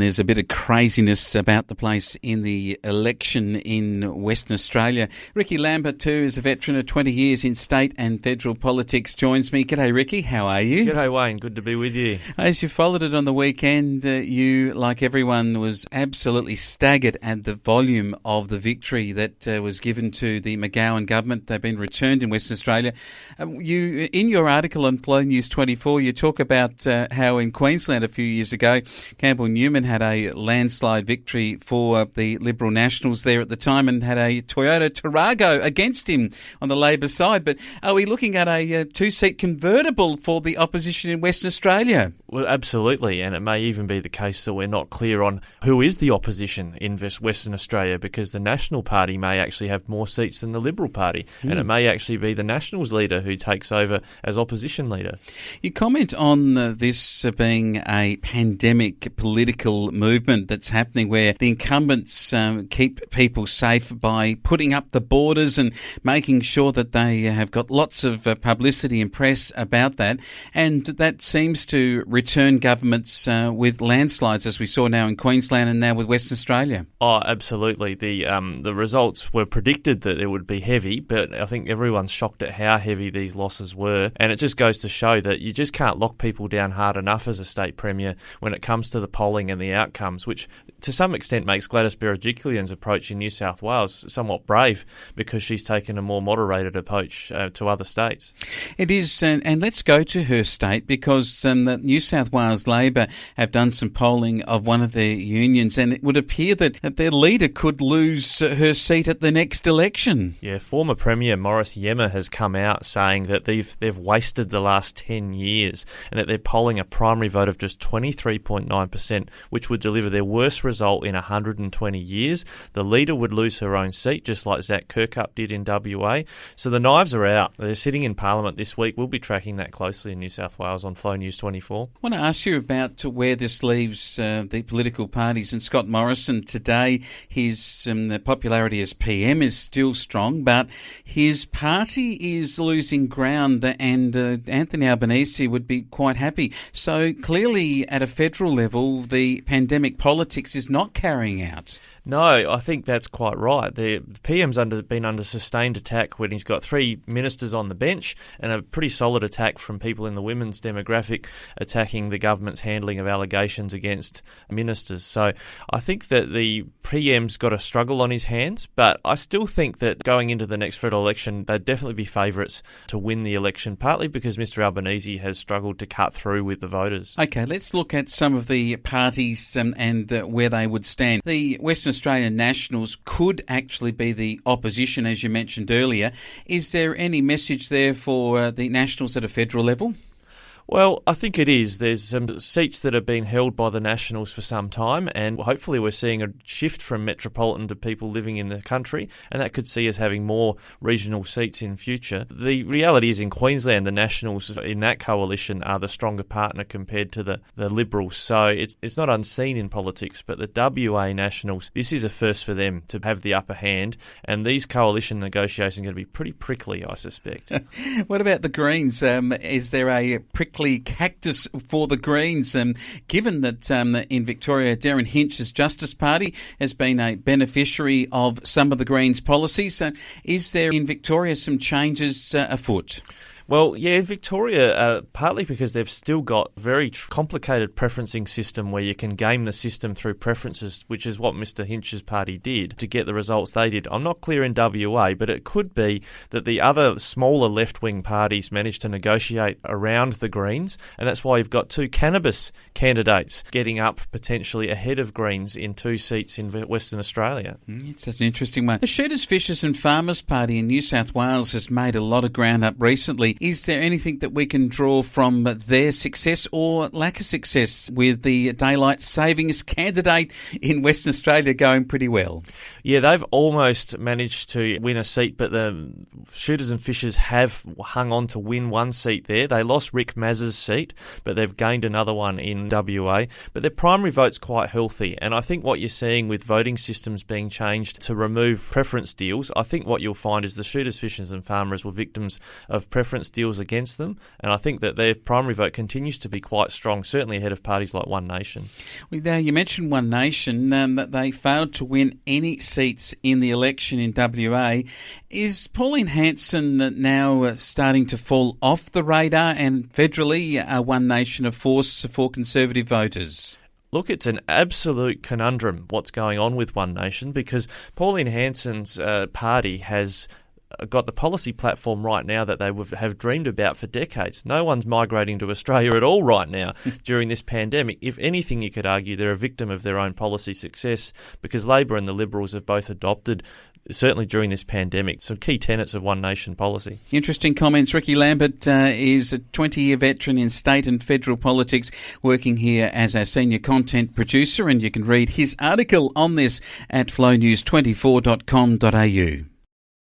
There's a bit of craziness about the place in the election in Western Australia. Ricky Lambert, too, is a veteran of 20 years in state and federal politics, joins me. G'day, Ricky. How are you? G'day, Wayne. Good to be with you. As you followed it on the weekend, you, like everyone, was absolutely staggered at the volume of the victory that was given to the McGowan government. They've been returned in Western Australia. You, in your article on Flow News 24, you talk about how in Queensland a few years ago, Campbell Newman had a landslide victory for the Liberal Nationals there at the time and had a Toyota Tarago against him on the Labor side. But are we looking at a two-seat convertible for the opposition in Western Australia? Well, absolutely, and it may even be the case that we're not clear on who is the opposition in Western Australia, because the National Party may actually have more seats than the Liberal Party, and it may actually be the Nationals leader who takes over as opposition leader. You comment on this being a pandemic political movement that's happening where the incumbents keep people safe by putting up the borders and making sure that they have got lots of publicity and press about that, and that seems to return governments with landslides, as we saw now in Queensland and now with Western Australia. Oh, absolutely. The results were predicted that it would be heavy, but I think everyone's shocked at how heavy these losses were, and it just goes to show that you just can't lock people down hard enough as a state premier when it comes to the polling and the outcomes, which to some extent makes Gladys Berejiklian's approach in New South Wales somewhat brave, because she's taken a more moderated approach to other states. It is, and let's go to her state, because the New South Wales Labor have done some polling of one of their unions, and it would appear that their leader could lose her seat at the next election. Yeah, former Premier Morris Iemma has come out saying that they've wasted the last 10 years and that they're polling a primary vote of just 23.9%, which would deliver their worst result in 120 years. The leader would lose her own seat, just like Zach Kirkup did in WA. So the knives are out. They're sitting in Parliament this week. We'll be tracking that closely in New South Wales on Flow News 24. I want to ask you about where this leaves the political parties. And Scott Morrison today, his popularity as PM is still strong, but his party is losing ground, and Anthony Albanese would be quite happy. So clearly at a federal level, the pandemic politics is not carrying out. No, I think that's quite right. The PM's been under sustained attack when he's got three ministers on the bench, and a pretty solid attack from people in the women's demographic attacking the government's handling of allegations against ministers. So I think that the PM's got a struggle on his hands, but I still think that going into the next federal election, they'd definitely be favourites to win the election, partly because Mr Albanese has struggled to cut through with the voters. Okay, let's look at some of the parties and where they would stand. The Western Australian Nationals could actually be the opposition, as you mentioned earlier. Is there any message there for the Nationals at a federal level? Well, I think it is. There's some seats that have been held by the Nationals for some time, and hopefully we're seeing a shift from metropolitan to people living in the country, and that could see us having more regional seats in future. The reality is in Queensland, the Nationals in that coalition are the stronger partner compared to the Liberals, so it's not unseen in politics, but the WA Nationals, this is a first for them to have the upper hand, and these coalition negotiations are going to be pretty prickly, I suspect. What about the Greens? Is there a prickly cactus for the Greens, given that in Victoria, Derryn Hinch's Justice Party has been a beneficiary of some of the Greens' policies? Is there in Victoria some changes afoot? Well, yeah, Victoria, partly because they've still got a very complicated preferencing system where you can game the system through preferences, which is what Mr Hinch's party did to get the results they did. I'm not clear in WA, but it could be that the other smaller left-wing parties managed to negotiate around the Greens, and that's why you've got two cannabis candidates getting up potentially ahead of Greens in two seats in Western Australia. It's an interesting one. The Shooters, Fishers and Farmers Party in New South Wales has made a lot of ground up recently. Is there anything that we can draw from their success or lack of success with the daylight savings candidate in Western Australia going pretty well? Yeah, they've almost managed to win a seat, but the Shooters and Fishers have hung on to win one seat there. They lost Rick Mazza's seat, but they've gained another one in WA. But their primary vote's quite healthy, and I think what you're seeing with voting systems being changed to remove preference deals, I think what you'll find is the Shooters, Fishers and Farmers were victims of preference deals against them, and I think that their primary vote continues to be quite strong, certainly ahead of parties like One Nation. Well, you mentioned One Nation, that they failed to win any seats in the election in WA. Is Pauline Hanson now starting to fall off the radar, and federally One Nation a force for Conservative voters? Look, it's an absolute conundrum what's going on with One Nation, because Pauline Hanson's party has got the policy platform right now that they have dreamed about for decades. No one's migrating to Australia at all right now during this pandemic. If anything, you could argue they're a victim of their own policy success, because Labor and the Liberals have both adopted, certainly during this pandemic, some key tenets of One Nation policy. Interesting comments. Ricky Lambert is a 20-year veteran in state and federal politics, working here as our senior content producer, and you can read his article on this at flownews24.com.au.